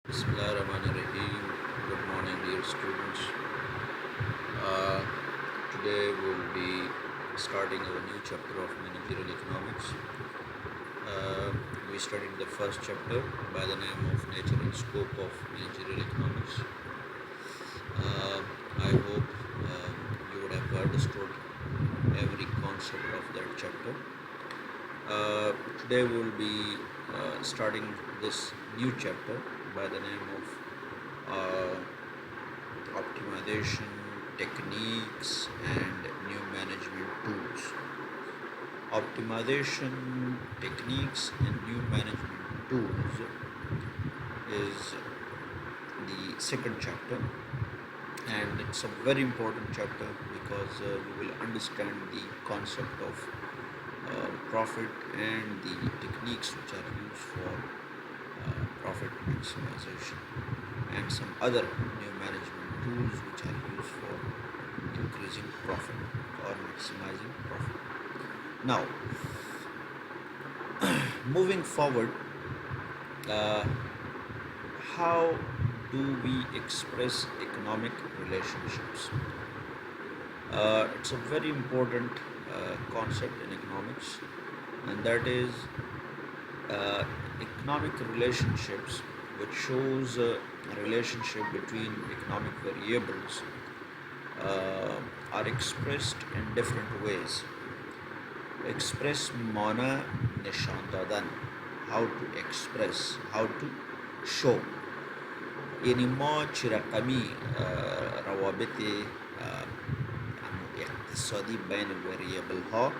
Bismillahirrahmanirrahim. Good morning, dear students. Uh, Today we'll be starting our new chapter of managerial economics. Uh, we studied the first chapter by the name of Nature and Scope of Managerial Economics. I hope you would have understood every concept of that chapter. Today we'll be starting this new chapter by the name of uh, optimization techniques and new management tools. Optimization techniques and new management tools is the second chapter, and it's a very important chapter because you will understand the concept of profit and the techniques which are used for profit maximization and some other new management tools which are used for increasing profit or maximizing profit. Now, moving forward, uh, how do we express economic relationships? It's a very important concept in economics, and that is uh, economic relationships, which shows a relationship between economic variables, are expressed in different ways. Express mana nishan dadan, how to express, how to show. يعني ما چی رقمی روابط اقتصادی بین الوریبل ها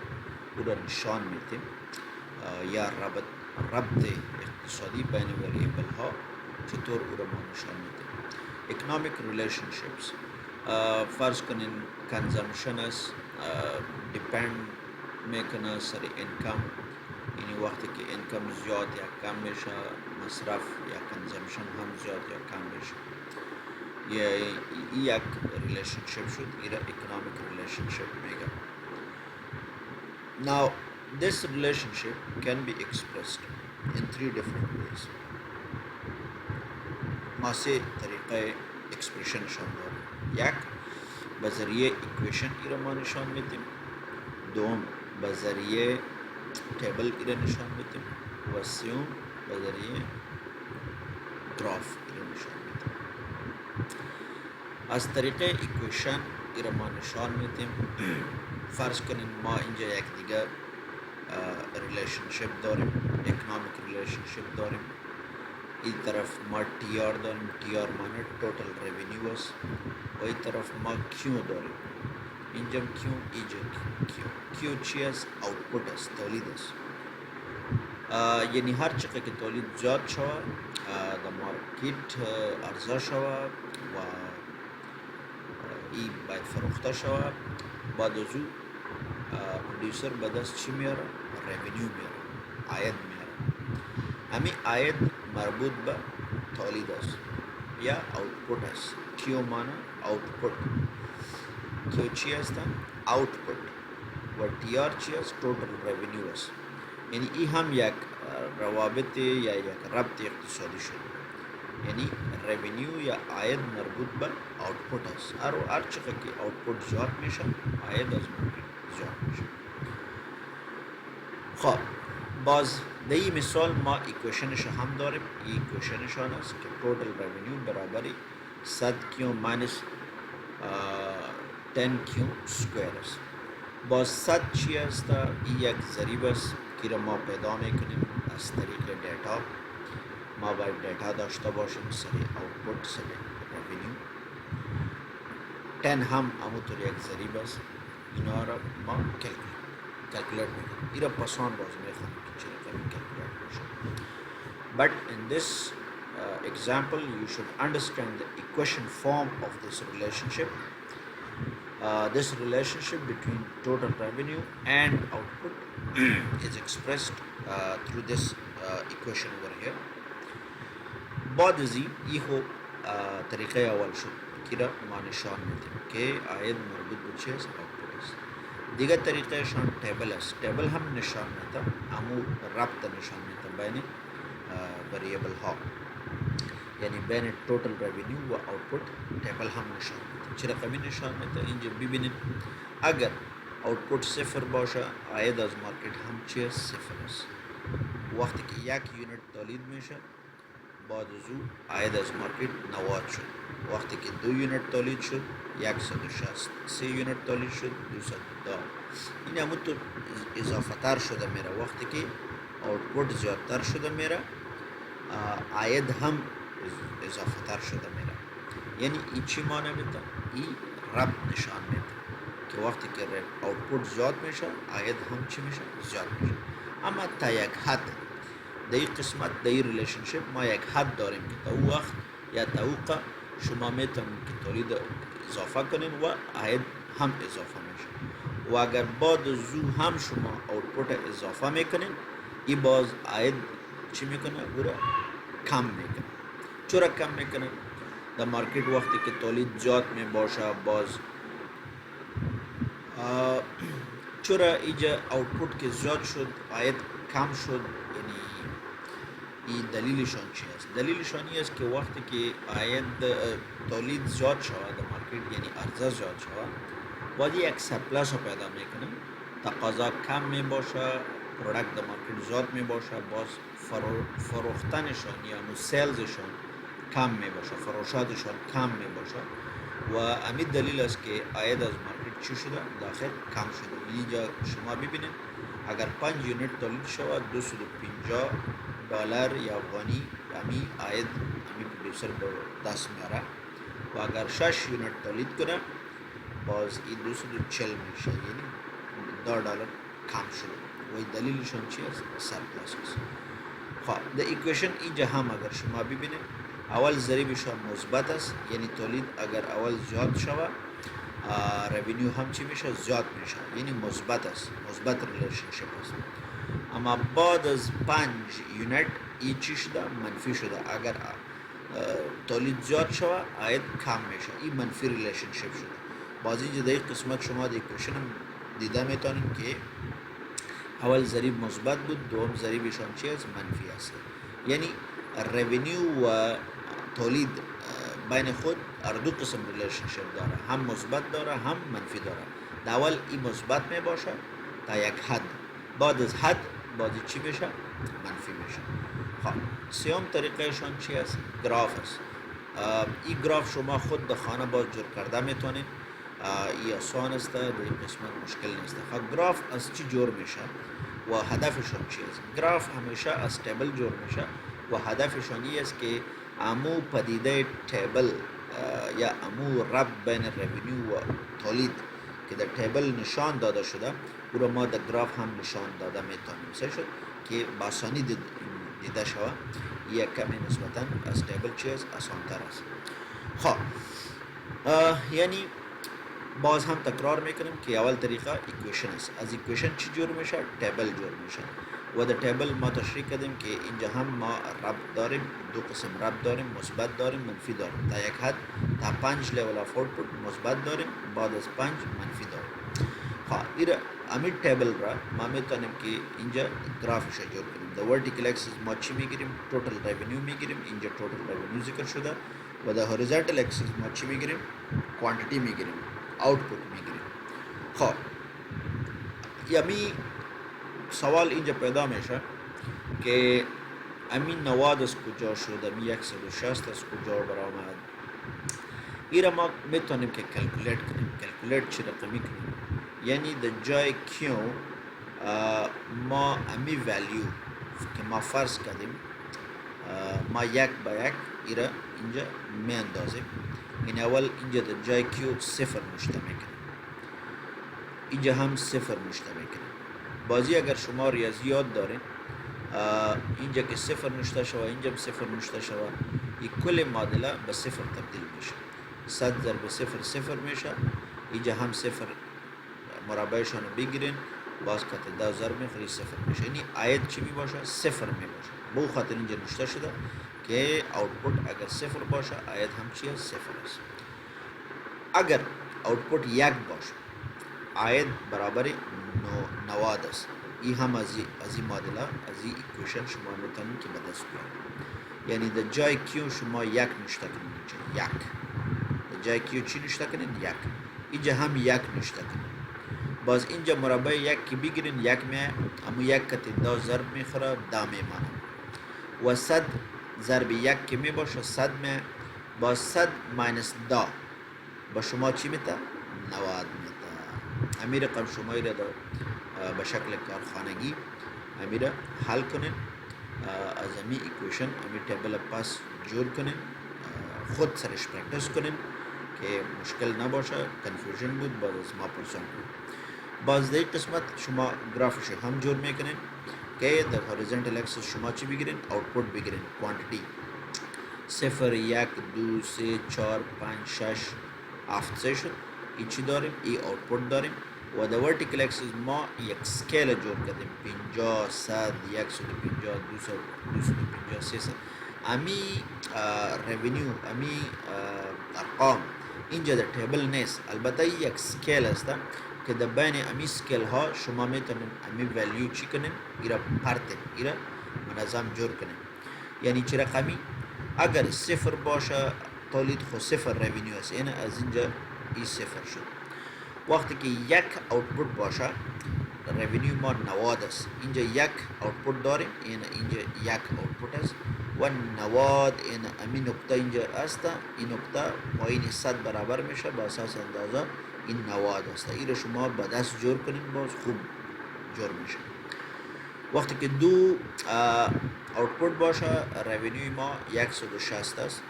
او را نشان میدیم یا ربط اقتصادی بین وریبل ها چطور او را ما نشان میدیم. economic relationships فرض کنین consumption است depend میکنه سر income، یعنی وقتی که income زیاد یا کم میشه مصرف یا consumption هم زیاد یا کم میشه. یک relationship شد، ایرا economic relationship میگم. Now this relationship can be expressed in three different ways. ما سه طریقه expression نشان داریم. یک بذریعه equation ایرا ما نشان میدیم، دوم بذریعه تیبل ایرا نشان میدیم و سوم بذریعه گراف ایرا نشان میدیم. از طریقه equation ایرا ما نشان میدیم. فرض کنین ما اینجا یک دیگه ریلیشنشپ داریم، اکنامیک ریلیشنشپ داریم. این طرف ما تی آر داریم، تی آر معنی توتال ریونیو است، و این طرف ما کیو داریم، اینجا کیو اینجا کیو چی است؟ آوتپوت است، تولید است. یعنی هر چقدر که تولید زیاد شود در مارکت عرضه شود و این باید فروخته شود، بعد از او پرودیوسر به دست چی میاره؟ ریونیو میاره، عاید میاره. همین عاید مربوط به تولید است یا آوتپوت است. کیو معنی آوتپوت، کیو چی هستن؟ آوتپوت، و تی آر چی است؟ توتال ریونیو است. یعنی این هم یک روابط یا یک ربط اقتصادی شد، یعنی ریونیو یا عاید مربوط به آوتپوت است. هر چقدر که آوتپوت زیاد میشه عاید از مارکت زیاد میشه. خب باز در این مثال ما ایکویشنش هم داریم. این ایکویشنشان است که توتال ریونیو برابری 100 کیو ماینس 10 کیو سکویر است. باز 100 چی است؟ این یک ضریب است که ما پیدا میکنیم از طریق دیتا. ما باید دیتا داشته باشیم سر آوتپوت، سر ریونیو. 10 هم همونطور یک ضریب است، اینا را ما calculate میکنیم. اینا پسان باز میخوام که چه رقمی calculate بشه. But in this example you should understand the equation form of this relationship. This relationship between total revenue and output is expressed through this equation over here. بعد از این هو طریقه اول شد که را ما نشان میدیم که عاید مربوط به چی است؟ آوتپوت است. دیگر طریقه شان تیبل است. تیبل هم نشان میده، امو ربط نشان میده بین وریبل ها. یعنی بین توتال رونیو و آوتپوت تیبل هم نشان میده. چه رقمی نشان میده؟ اینجا ببینید اگر آوتپوت صفر باشه عاید از مارکت هم چیه؟ صفر است. وقتی که یک یونیت تولید میشه بعد از او عاید از مارکت 90 شد. وقتی که دو یونیت تولید شد 160. سه یونیت تولید شد 210. این همونطور اضافه تر شده میره. وقتی که آوتپوت زیادتر شده میره عاید هم اضافه تر شده میره. یعنی این چی معنی میده؟ این ربط نشان میده که وقتی که آوتپوت زیاد میشه عاید هم چی میشه؟ زیاد میشه. اما تا یک حد در این قسمت در این ریلیشنشپ ما یک حد داریم که تا او وقت یا تا اوقا شما میتونید که تولید اضافه کنین و عاید هم اضافه میشه. و اگر بعد از او هم شما آوتپوت اضافه میکنین این باز عاید چی میکنه؟ او را کم میکنه. چرا کم میکنه؟ در مارکت وقتی که تولید زیاد می باشه باز چرا اینجا آوتپوت که زیاد شد عاید کم شد؟ یعنی این دلیلشان چی است؟ دلیلشان این است که وقتی که عاید تولید زیاد شود در مارکت یعنی عرضه زیاد شود باید یک سرپلس رو پیدا میکنه. تقاضا کم می باشه، پرودکت در مارکت زیاد می باشه، باز فروختنشان یا سیلزشان کم می باشه، فروشاتشان کم می باشه و همین دلیل است که عاید از مارکت چی شده؟ داخل کم شده. اینجا شما ببینید اگر 5 یونیت تولید شود 250 دلار یا افغانی همین عاید همین پرودوسر به دست میاره و اگر 6 یونیت تولید کنه باز این 240 میشه، یعنی $2 کم شده و دلیلشان چی است؟ سرپلس است. خب در ایکویشن اینجا هم اگر شما ببینید اول ضریبشان مثبت است، یعنی تولید اگر اول زیاد شود رونیو هم چی میشه؟ زیاد میشه، یعنی مثبت است، مثبت ریلیشنشپ است. اما بعد از 5 یونیت این چی شده؟ منفی شده. اگر تولید زیاد شود عاید کم میشه، این منفی ریلیشنشپ شده. باز اینجا در این قسمت شما در ایکویشن هم دیده میتونید که اول ضریب مثبت بود، دوم ضریبشان چی است؟ منفی است. یعنی رونیو و تولید بین خود هر دو قسم ریلیشنشپ داره، هم مثبت داره هم منفی داره. در اول این مثبت می باشه تا یک حد، بعد از حد بعد چی میشه؟ منفی میشه. خب سیوم طریقهشان چی است؟ گراف است. این گراف شما خود در خانه باز جور کرده میتونید، این آسان است، در این قسمت مشکل نیست. خب گراف از چی جور میشه و هدفشان چی است؟ گراف همیشه از تیبل جور میشه و هدفشان این است که امو پدیده تیبل یا امو ربط بین رونیو و تولید که در تیبل نشان داده شده او را ما در گراف هم نشان داده میتونیم. مثل شد که باسانی دیده شود یک کمی نسبتا از تیبل چی است؟ آسان تر است. خب یعنی باز هم تکرار میکنیم که اول طریقه ایکویشن است. از ایکویشن چی جور میشه؟ تیبل جور میشه و در تیبل ما تشریح کردیم که اینجا هم ما ربط داریم، دو قسم ربط داریم، مثبت داریم، منفی داریم. تا یک حد تا 5 لیول اف آوتپوت مثبت داریم، بعد از 5 منفی داریم. ها ایره امی تیبل را ما میتونیم که اینجا گرافش جور کنیم. در ورتیکل اکسس ما چی میگیریم؟ توتال رونیو میگیریم. اینجا توتال رونیو ذکر شده و در هوریزونتال اکسس ما چی میگیریم؟ کوانتیتی میگیریم، آوتپوت میگیریم. خب یمی سوال اینجا پیدا میشه که امین 90 از کجا شد، امین 160 از کجا برآمد. ایره ما میتونیم که کلکولیت کنیم. کلکولیت چی رقمی کنیم؟ یعنی در جای کیو ما امی ولیو که ما فرض کردیم ما یک با یک ایره اینجا می اندازیم. این اول اینجا در جای کیو صفر نشته میکنیم، اینجا هم صفر نشته میکنیم. بازی اگر شما ریاضیات دارین اینجا که صفر نشته شود اینجا به صفر نشته شود، این کل معادله به صفر تبدیل میشه. 100 ضرب صفر صفر میشه. اینجا هم صفر مربعشان رو بگیرین باز کت 10 ضرب میخوری صفر میشه. یعنی عاید چی می باشه؟ صفر می باشه. به خاطر اینجا نشته شده که آوتپوت اگر صفر باشه عاید هم چی است؟ صفر است. اگر آوتپوت یک باشه عاید برابر 90 است. این هم از این معادله از این ایکویشن شما میتونید که به دست بیارید. یعنی در جای کیو شما یک نوشته کنین، اینجا یک در جای کیو چی نوشته کنین؟ یک. اینجا هم یک نوشته کنین. باز اینجا مربع یک که بگیرین یک می امو یک کتی دا ضرب میخوره دا میمانه و 100 ضرب یک که می باشه 100 می باز 100 ماینس دا با شما چی میته؟ 90 میته. امی رقم شما را به شکل کارخانگی امی را حل کنین. از امی ایکویشن امی ٹیبل پاس جور کنین، خود سرش پریکٹس کنین که مشکل نباشه، کنفیوژن بود باز از ما پرسان کنین. باز در قسمت شما گرافش هم جور میکنین که در هوریزونتال اکسس شما چی بگیرین؟ آوتپوت بگیرین، کوانتیتی 0 1 2 3 4 5 6 7 شد. ای چی داریم؟ ای آوتپوت داریم و در ورتیکل اکسس ما یک سکیل جور کردیم 50 100 150 200 250 300. امی ریونیو امی ارقام اینجا در تیبل نیست، البته یک سکیل است که در بین امی سکیل ها شما میتونین امی ولیو چی کنین؟ ایرا پرتین، ایرا منظم جور کنین. یعنی چی رقمی؟ اگر صفر باشه تولید خود صفر ریونیو است، یعنی از اینجا ای صفر شد. وقتی که یک آوتپوت باشه ریونیو ما 90 است. اینجا یک آوتپوت داریم، یعنی اینجا یک آوتپوت است و 90 این امی نقطه اینجا است. این نقطه پایین 100 برابر میشه با اساس اندازه این 90 است. این شما با دست جور کنین باز خوب جور میشه. وقتی که دو آوتپوت باشه ریونیو ما 160 است.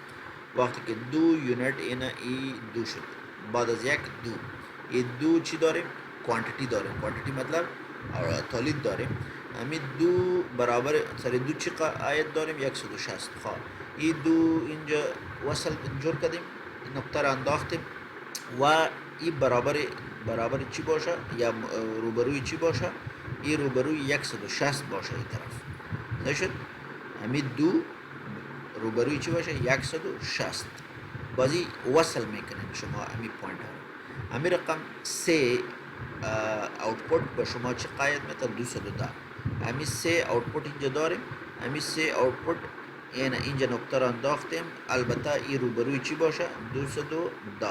وقتی که دو یونیت این ای دو شد، بعد از یک دو، این دو چی داریم؟ کوانتیتی داریم. کوانتیتی مطلب تولید داریم. امی دو برابر سر دو چی آیت داریم؟ 160. خواه این دو اینجا وصل جور کردیم، نقطه را انداختیم و این برابر چی باشه یا روبروی چی باشه؟ این روبروی 160 باشه این طرف. صحیح شد؟ امی دو روبروی چی باشه؟ 160. بازی وصل میکنین شما امی پوینت ها. امی رقم 3 آوتپوت به شما چی قاید میتا؟ 210. امی 3 آوتپوت اینجا داریم. امی 3 آوتپوت اینجا نقطه را انداختیم، البته این روبروی چی باشه؟ 210.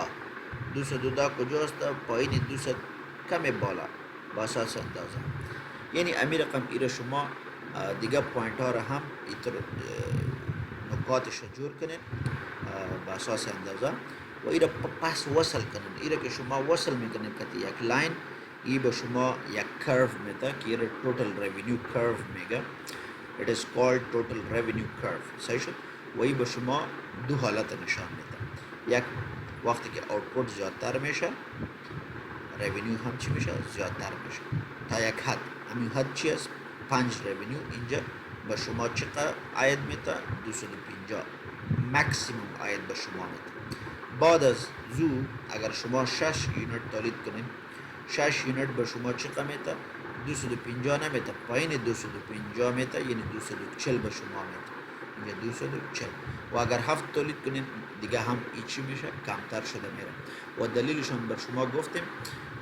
210 کجاست؟ پایین 200 کم بالا با اساس اندازه. یعنی امی رقم ایره شما دیگه پوینت ها را هم ایتر نقاطش را جور کنین با اساس اندازه و ایره پس وصل کنین. ایره که شما وصل میکنین کتی یک لاین، ای به شما یک کرو میده که ایره توتال ریونیو کرو میگه. It is called total revenue curve. صحیح شد؟ و ای به شما دو حالت نشان میده. یک وقتی که آوتپوت زیادتر میشه ریونیو هم چی میشه؟ زیادتر میشه تا یک حد. همین حد چی است؟ 5 ریونیو اینجا به شما چقدر عاید میده؟ 250 مکسیموم عاید به شما میده. بعد از زو اگر شما 6 یونیت تولید کنین، 6 یونیت به شما چقدر میده؟ 250 نمیده، پایین 250 میده، یعنی 240 به شما میده. اینجا 240 و اگر 7 تولید کنین دیگه هم ایچی میشه؟ کمتر شده میره. و دلیلش هم بر شما گفتیم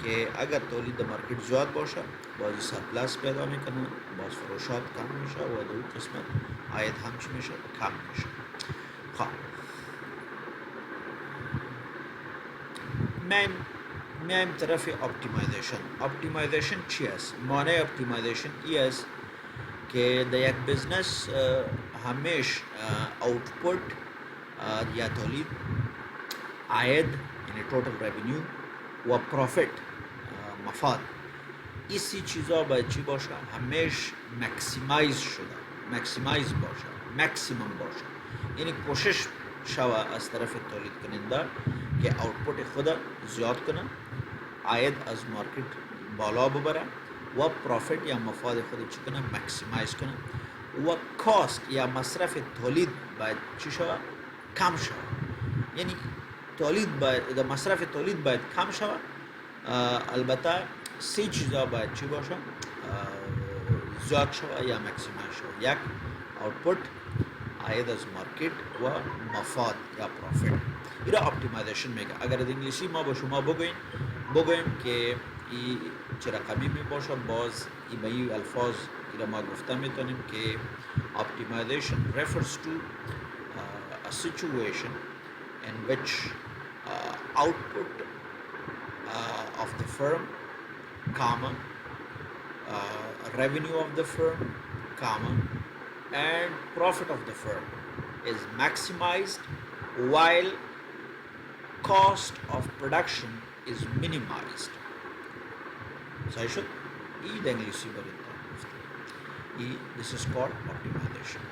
که اگر تولید مارکت زیاد باشه بازی سرپلس پیدا میکنه، باز فروشات کم میشه و در اون قسمت عاید هم چی میشه؟ کم میشه. خب میایم طرف اپتیمایزیشن. اپتیمایزیشن چی است؟ معنی اپتیمایزیشن ای است که در یک بزنس همیش آوتپوت یا تولید، عاید یعنی توتال ریونیو و پروفیت مفاد، ایسی چیزا باید چی باشه؟ همیش مکسیمایز شده، مکسیمایز باشه، مکسیمم باشه. یعنی کوشش شوه از طرف تولید کننده که آوتپوت خود زیاد کنه، عاید از مارکت بالا ببره و پروفیت یا مفاد خود چی کنه؟ مکسیمایز کنه و کاست یا مصرف تولید باید چی شوه؟ کم شوه. یعنی تولید باید، مصرف تولید باید کم شوه. البته سه چیزا باید چی باشه؟ زیاد شوه یا مکسیمایز شوه. یک آوتپوت، عاید از مارکت و مفاد یا پروفیت. ایرا اپتیمایزیشن میگه. اگر از انگلیسی ما با شما بگویم که ای چه رقمی می باشه، باز ای به این الفاظ ایرا ما گفته میتونیم که optimization refers to a situation in which output of the firm, comma, revenue of the firm, comma, and profit of the firm is maximized while cost of production is minimized. So I should the English this is called optimization.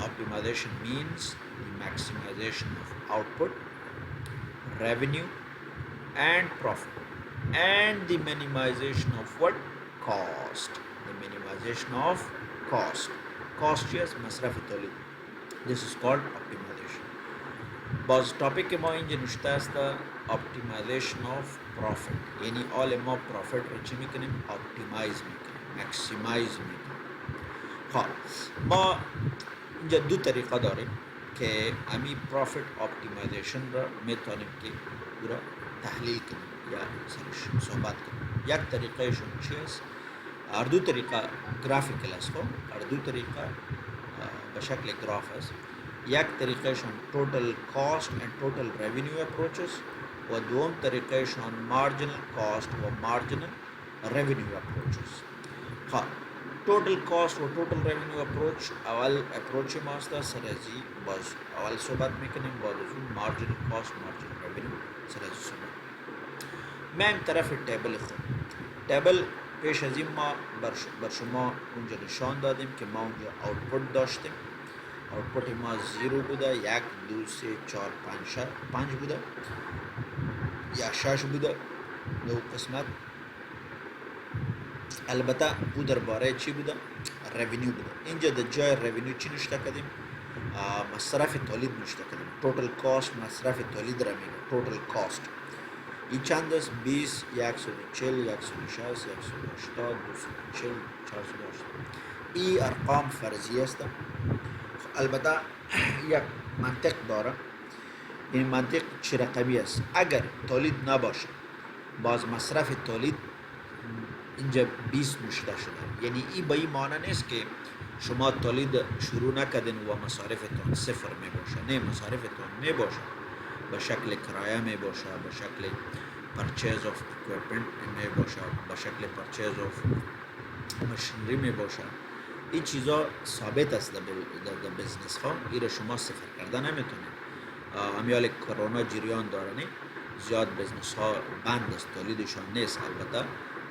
Optimization means the maximization of output, revenue, and profit, and the minimization of what? Cost. The minimization of cost. Cost is masraf tolid. This is called optimization. باز topic ما اینجا نشته است optimization of profit. یعنی all ما profit رو چی میکنیم؟ optimize میکنیم، maximize میکنیم. ها ما اینجا دو طریقه داریم که امی profit optimization را میتونیم که پورا تحلیل کنیم یا سرش صحبت کنیم. یک طریقهشون چی است؟ هر دو طریقه گرافیکل است، هر دو طریقه به شکل گراف است. یک طریقهشون total cost and total revenue approaches و دوم طریقهشون marginal cost و marginal revenue approaches. ها total cost و total revenue approach اول approach ماست سرازی باز اول صحبت میکنیم، بعد از اون marginal cost marginal revenue سرازی صحبت. من طرف تیبل خود تیبل پیش از این ما بر شما اونجا نشان دادیم که ما اونجا output داشتیم. output ما 0 بوده، 1 2 3 4 5 بوده یا 6 بوده دو قسمت. البته او درباره چی بوده؟ revenue بوده. اینجا در جای revenue چی نشته کردیم؟ مصرف تولید نشته کردیم. total cost مصرف تولید را میگه total cost. این چند است؟ 20 140 160 180 240 480. این ارقام فرضی است. البته یک منطق داره. این منطق چه رقمی است؟ اگر تولید نباشه باز مصرف تولید اینجا 20 نشته شده. یعنی این به این معنی نیست که شما تولید شروع نکردین و مصارفتون صفر می باشه. نه، مصارفتون می باشه به شکل کرایه می باشه، به شکل purchase of equipment می باشه، به شکل purchase of machinery می باشه. این چیزا ثابت است در بزنس ها. این شما صفر کرده نمیتونید. امیال کرونا جریان داره، نه زیاد بزنس ها بند است، تولیدشان نیست. البته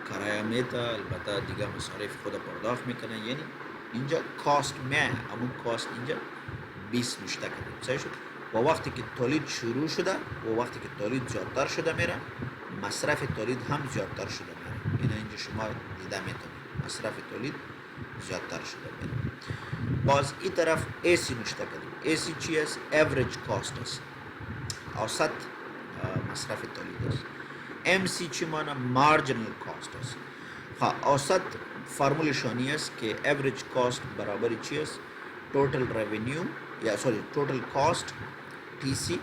کرایه میته، البته دیگه مصارف خود پرداخت میکنه. یعنی اینجا کاست همون کاست اینجا 20 نشته کردیم. صحیح شد؟ و وقتی که تولید شروع شده و وقتی که تولید زیادتر شده میره، مصرف تولید هم زیادتر شده میره. اینا اینجا شما دیده میتونید مصرف تولید زیادتر شده میره. باز این طرف AC نشته کردیم. AC چی است؟ average cost است، اوسط مصرف تولید است. MC چی معنی؟ marginal cost است. اوسط فرمولشانی است که average cost برابر چی است؟ total revenue یا total cost TC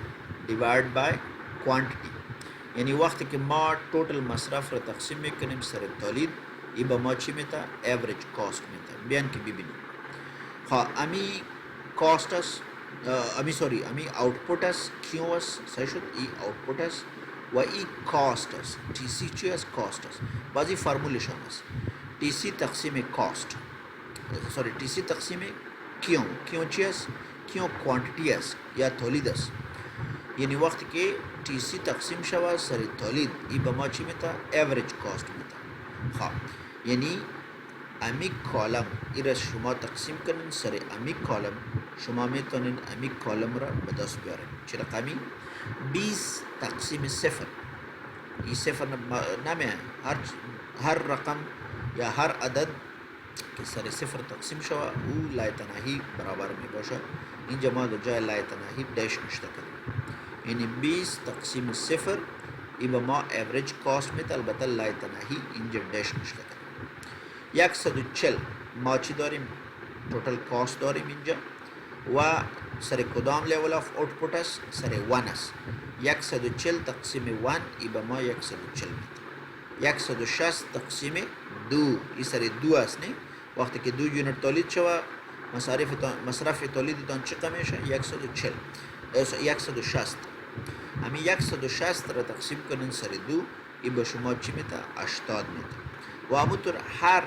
divided by quantity. یعنی وقتی که ما total مصرف را تقسیم میکنیم سر تولید، این به ما چی میته؟ average cost میته. بیان که ببینیم. امی cost است، امی output است، کیو است. صحیح شد؟ ای output است و ای cost است. TC چی است؟ cost است. بعضی فرمولشان است TC تقسیم cost، TC تقسیم کیو چی است؟ کیو quantity است یا تولید است. یعنی وقتی که TC تقسیم شود سر تولید، ای به ما چی میته؟ average cost میته. یعنی امی کالم ای را شما تقسیم کنین سر امی کالم، شما میتونین امی کالم را به دست بیارین. چه رقمی؟ 20 تقسیم صفر. این صفر نمیه، هر رقم یا هر عدد که سر صفر تقسیم شود او لایتناهی برابر می باشه. اینجا ما در جای لایتناهی دش نشته کنیم. یعنی 20 تقسیم صفر ای به ما average cost میده. البته لایتناهی اینجا دش نشته کنیم. 140 ما چی داریم؟ total cost داریم اینجا و سر کدام level of output است؟ سر 1 است. 140 تقسیم 1 ای به ما 140 میده. 160 تقسیم 2 ای سر 2 است، نه وقتی که 2 یونت تولید شود مصرف تولیدتان چقدر میشه؟ 140 160. همین 160 را تقسیم کنین سر 2، این به شما چی میده؟ 80 میده. و همونطور هر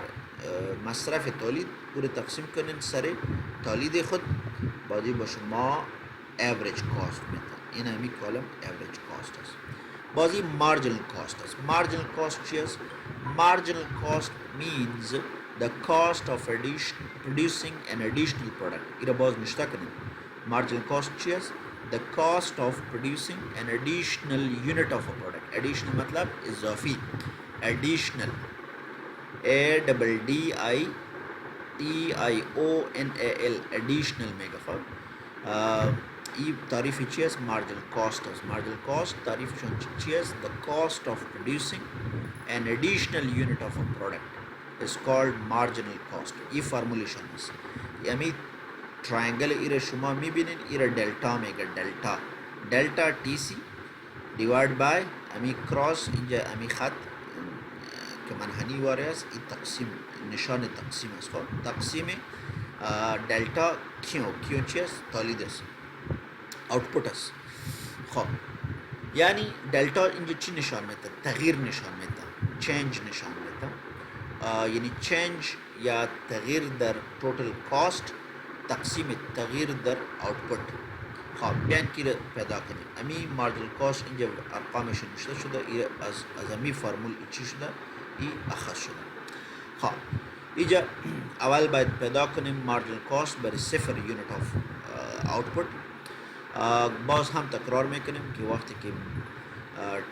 مصرف تولید رو تقسیم کنین سر تولید خود، بعدی به شما average cost میده. این همین کالم average cost است. بازی marginal cost است. marginal cost چی است؟ marginal cost means the cost of producing an additional product. ایره باز نشته کنیم. marginal cost چی است؟ the cost of producing an additional unit of a product. additional مطلب اضافی. additional ADDITIONAL additional میگه. خب این تعریفی چی است؟ marginal cost است. marginal cost تعریفشون چی است؟ the cost of producing an additional unit of a product is called marginal cost. این فرمولیشن است. یعنی ترینگل ایره شما میبینین، ایره دلتا میگه. دلتا تی سی دیواید بای امی کراس، اینجا امی خط که منحنی واره است، این تقسیم، نشان تقسیم است. خب تقسیم دلتا کیو چی است؟ تولید است، آوتپوت است. خب یعنی دلتا اینجا چی نشان میده؟ تغییر نشان میده، چنج نشان میده. یعنی چنج یا تغییر در توتال کاست تقسیم تغییر در آوتپوت. خب بیان کی پیدا کنیم. امی مارجنال کاست اینجا ارقامش نوشته شده، از امی فرمول چی شده؟ این اخذ شده. خب اینجا اول باید پیدا کنیم مارجنال کاست برای 0 یونت آف آوتپوت. باز هم تکرار میکنیم که وقتی که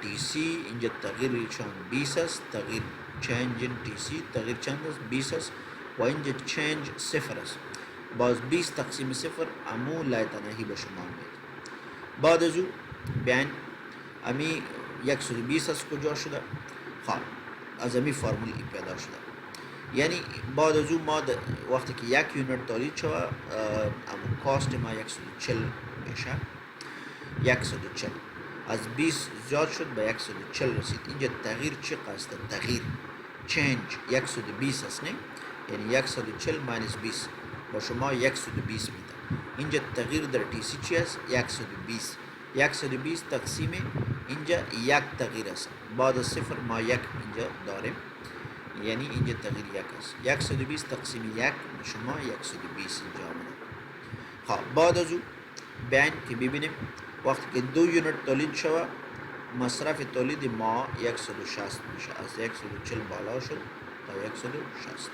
تی سی اینجا تغییر چون 20 است، تغییر چنج این تی سی تغییر چند است؟ 20 است و اینجا چنج 0 است. باز 20 تقسیم 0 امو لایتناهی به شما میده. بعد از او بیان امی 120 از کجا شده؟ خب از امی فرمولی پیدا شده. یعنی بعد از او ما وقتی که 1 یونت تولید شود امو کاست ما 140 میشه. 140 از 20 زیاد شد به 140 رسید. اینجا تغییر چی قصد؟ تغییر چنج 120 است نه؟ یعنی 140 ماینس 20 با شما 120 میده. اینجا تغییر در تی سی چی است؟ 120. 120 تقسیم اینجا یک تغییر است. بعد از 0 ما 1 اینجا داریم، یعنی اینجا تغییر 1 است. 120 تقسیم 1 شما 120 اینجا آمده. خب بعد از او بیان که ببینیم وقتی که 2 یونت تولید شود مصرف تولید ما 160 میشه. از 140 بالا شد تا 160.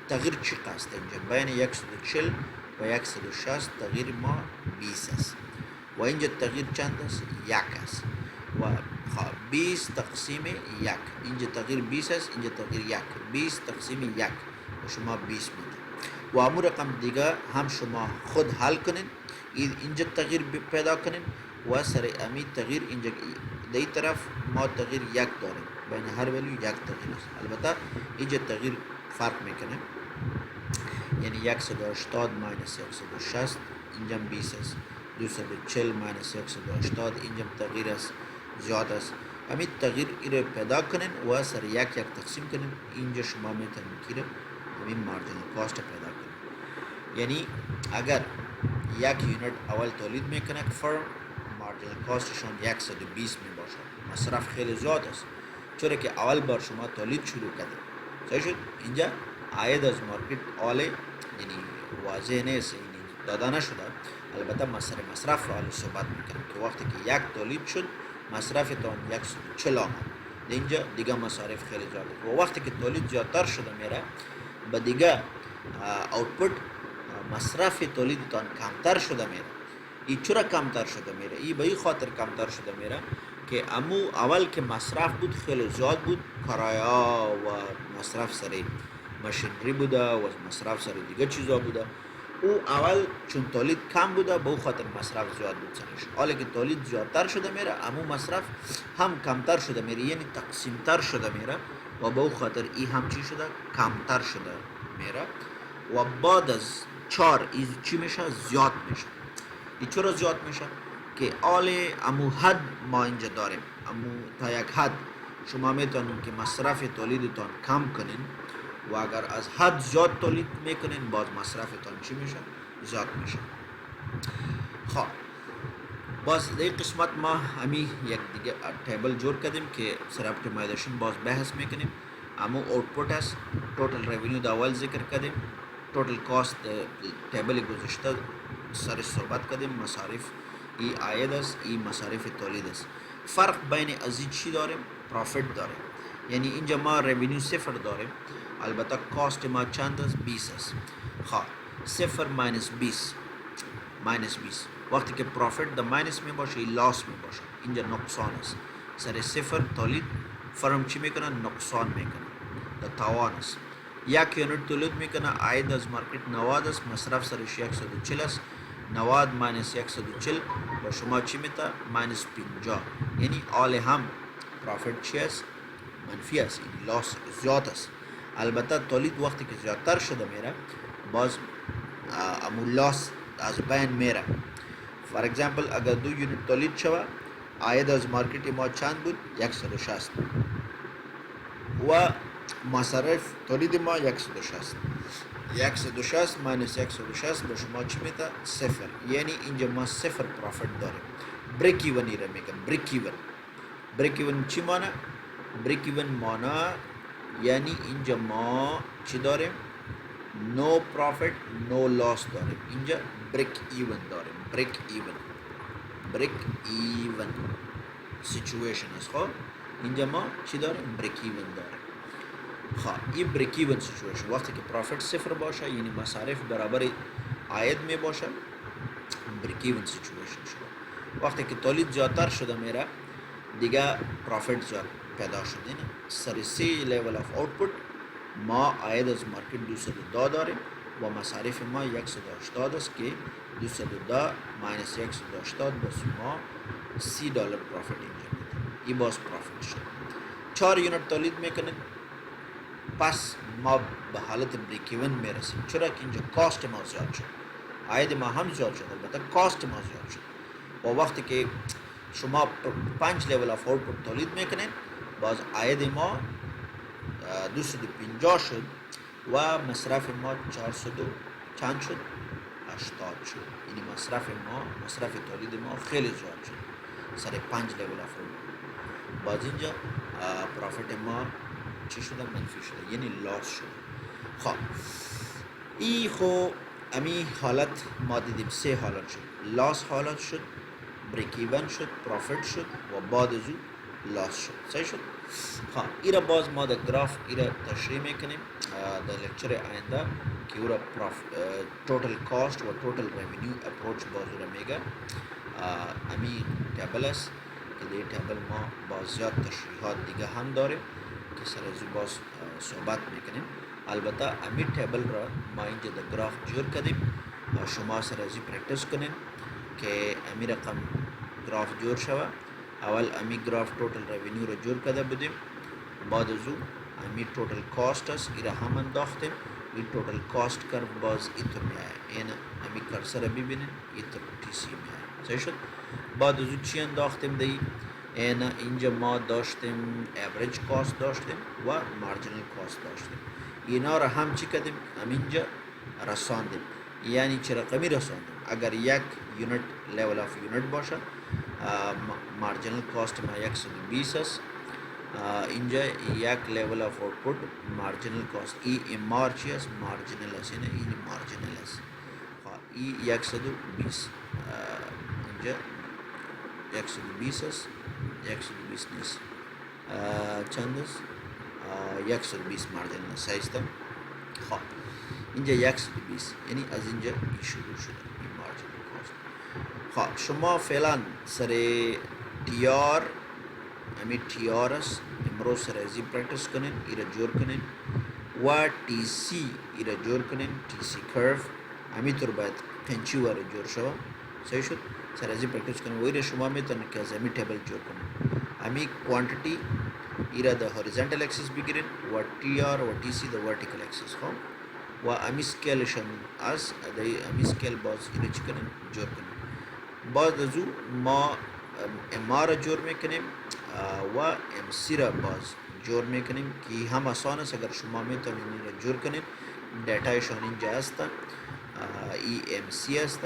تغییر چی قصد اینجا؟ بین 140 و 160 تغییر ما 20 است و اینجا تغییر چند است؟ 1 است. و 20 تقسیم 1 اینجا تغییر 20 است، اینجا تغییر 1. 20 تقسیم 1 و شما 20 میده. و امو رقم دیگه هم شما خود حل کنین، اینجا تغییر پیدا کنین و سر امی تغییر اینجا دی طرف ما تغییر 1 داریم. بین هر ولیو 1 تغییر است. البته اینجا تغییر فرق میکنه، یعنی 180 ماینس 160 اینجا 20 است. 240 ماینس 180 اینجا تغییر است، زیاد است. همین تغییر ایره پیدا کنین و سر 1 تقسیم کنین. اینجا شما میتونین که همین مارجنال کاست پیدا کنین. یعنی اگر 1 یونت اول تولید میکنه فرم، مارجنال کاستشون 120 می باشد. مصرف خیلی زیاد است، چرا که اول بار شما تولید شروع کردید. صحیح شد؟ اینجا عاید از مارکت آله، یعنی واضح نیست، یعنی داده نشده. البته مصرف رو حالا صحبت میکنم که وقتی که 1 تولید شد مصرفتان 140 آمد. اینجا دیگه مصارف خیلی زیاد است. و وقتی که تولید زیادتر شده میره به دیگه آوتپوت مصرف تولیدتان کمتر شده میره. این چرا کمتر شده میره؟ این به این خاطر کمتر شده میره که امو اول که مصرف بود خیلی زیاد بود، کرایه و مصرف سر ماشینری بوده و مصرف سر دیگه چیزا بوده. او اول چون تولید کم بوده به او خاطر مصرف زیاد بود سرش. حالا که تولید زیادتر شده میره امو مصرف هم کمتر شده میره، یعنی تقسیمتر شده میره و به او خاطر ای هم چی شده؟ کمتر شده میره. و بعد از 4 ای چی میشه؟ زیاد میشه. ای چرا زیاد میشه؟ که امو حد ما اینجا داریم. امو تا یک حد شما میتونین که مصرف تولیدتان کم کنین و اگر از حد زیاد تولید میکنین باز مصرفتان چی میشه؟ زیاد میشه. خب باز در این قسمت ما همی یک دیگه تیبل جور کردیم که سر اپتیمایزیشن باز بحث میکنیم. امو اوتپوت است، توتال ریونیو دا اول ذکر کردیم، توتال کاست تیبل گذشته سر صحبت کردیم، مصارف ای عاید است، ای مصارف تولید است. فرق بین از این چی داریم؟ پروفیت داریم. یعنی اینجا ما ریونیو صفر داریم، البته کاست ما چند است؟ 20 است. خب صفر ماینس 20 وقتی که پروفیت در ماینس می باشه لاس می باشه، اینجا نقصان است. سر صفر تولید فرم چی میکنه؟ نقصان میکنه، در تاوان است. یک یونیت تولید میکنه، عاید از مارکت 90 است، مصرف سرش 140 است. 90 ماینس 140 با شما چی میده؟ ماینس 50. یعنی آل هم پروفیت چی است؟ منفی است، یعنی لاس زیاد است. البته تولید وقتی که زیادتر شده میره باز امو لاس از بین میره. فار اگزامپل اگر 2 یونیت تولید شود، عاید از مارکت ما چند بود؟ 160 و مصارف تولید ما 160 ماینس 160 به شما چی میده؟ صفر. یعنی اینجا ما صفر پروفیت داریم. بریک ایون را میگم. بریک ایون چی معنی؟ بریک ایون معنی یعنی اینجا ما چی داریم؟ نو پروفیت نو لاس داریم. اینجا بریک ایون داریم. بریک ایون سیچویشن است. خب اینجا ما چی داریم؟ بریک ایون داریم. خب این بریک ایون سیچویشن وقتی که پروفیت صفر باشه یعنی مصارف برابر عاید می باشه، بریک ایون سیچویشن شده. وقتی که تولید زیادتر شده میره دیگه پروفیت زیاد پیدا شده نه. سر سی لیول اف اوتپوت ما عاید از مارکت 210 داریم و مصارف ما 180 است که 210 ماینس 180 بس ما $30 پروفیت اینجا میده. این باز پروفیت شد. 4 یونیت تولید میکنیم، پس ما به حالت بریک ایون میرسیم. چرا که اینجا کاست ما زیاد شد، عاید ما هم زیاد شد، البته کاست ما زیاد شد. و وقتی که شما 5 لیول اف اوتپوت تولید میکنین باز عاید ما 250 شد و مصرف ما 400 چند شد؟ 80 شد. یعنی مصرف تولید ما خیلی زیاد شد سر 5 لیول اف اوتپوت. باز اینجا پروفیت ما چی شده؟ منفی شده، یعنی لاس شده. خب ای خو امی حالت ما دیدیم 3 حالت شد. لاس حالت شد، بریک ایون شد، پروفیت شد و بعد از او لاس شد. صحیح شد؟ خب ایرا باز ما در گراف ایرا تشریح میکنیم در لکچر آینده که اورا توتال کاست و توتال ریونیو اپروچ باز اورا میگه. امی تیبل است که در تیبل ما باز زیاد تشریحات دیگه هم داره که سر از باز صحبت میکنیم. البته امی تیبل را ما اینجا در گراف جور کردیم، شما سر از پریکتس کنین که امی رقم گراف جور شوه. اول امی گراف توتال ریونیو را جور کرده بودیم، بعد از او امی توتال کاست است ایرا هم انداختیم. این توتال کاست کرو باز ایتر می آیا، این امی کرسر ببینین ایتر تی سی می آیا. صحیح شد؟ بعد از او چی انداختیم دی؟ اینجا ما داشتیم ایوریج کاست داشتیم و مارجینال کاست داشتیم. اینا را هم چی کردیم؟ اینجا رساندیم. یعنی چه رقمی رساندیم؟ اگر یک یونیت لیول اف یونیت باشه مارجینال کاست ما 120 است. اینجا یک لیول اف اوتپوت مارجینال کاست ای ام آر چی است؟ مارجینال است، یعنی این مارجینال است. ای 120 اینجا 120 است، 120 نیست، چند است؟ 120 مارجینال است. صحیح است؟ خب اینجا 120 یعنی از اینجا شروع شده این مارجینال کاست. خب شما فعلا سر تی آر امی تی آر است امروز سر ازی پریکتس کنین، ایرا جور کنین و تی سی ایرا جور کنین. تی سی کرو امی طور باید قنچی واره جور شود. صحیح شد؟ سر ازی پریکتس کنین و ایرا شما میتونن که از امی تیبل جور کنین. امی کوانتیتی ایرا دا هوریزنٹل اکسس بگیرین و تی آر و تی سی دا ورٹیکل اکسس. خب و امی سکیلشن از امی سکیل باز ایرا چی کنین؟ جور کنین. بعد ازو ما ام آر جور میکنیم و ام سی را باز جور میکنیم که هم آسان است. اگر شما میتونید این را جور کنید، دیتایشان اینجا هست، EMC هست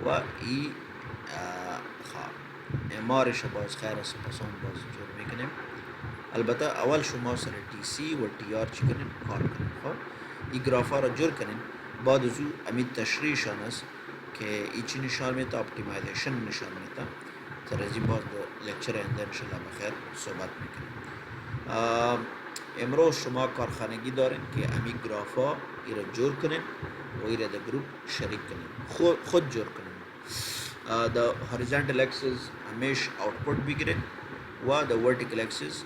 و ای امارش باز خیر است، پس اون باز جور میکنیم. البته اول شما سر DC و TR چی کنیم کار کنیم. خب این گراف ها را جور کنیم، بعد از او امید تشریحشان است که ای چی نشان میده، اپتیمایزیشن نشان میده. تر از این باز در لکچر آینده انشاءالله بخیر صحبت میکنیم. امروز شما کارخانگی دارین که امی گراف ها ای را جور کنین و ای را در گروپ شریک کنین، خود جور کنین. the horizontal axis همیش output بگیره و the vertical axis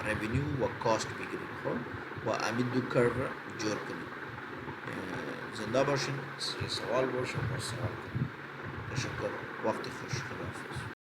revenue و cost بگیره. خب و امی دو کرو جور کنین. زنده باشین، سوال باشه با سوال کنین. تشکر، وقت خوش، خداحافظ.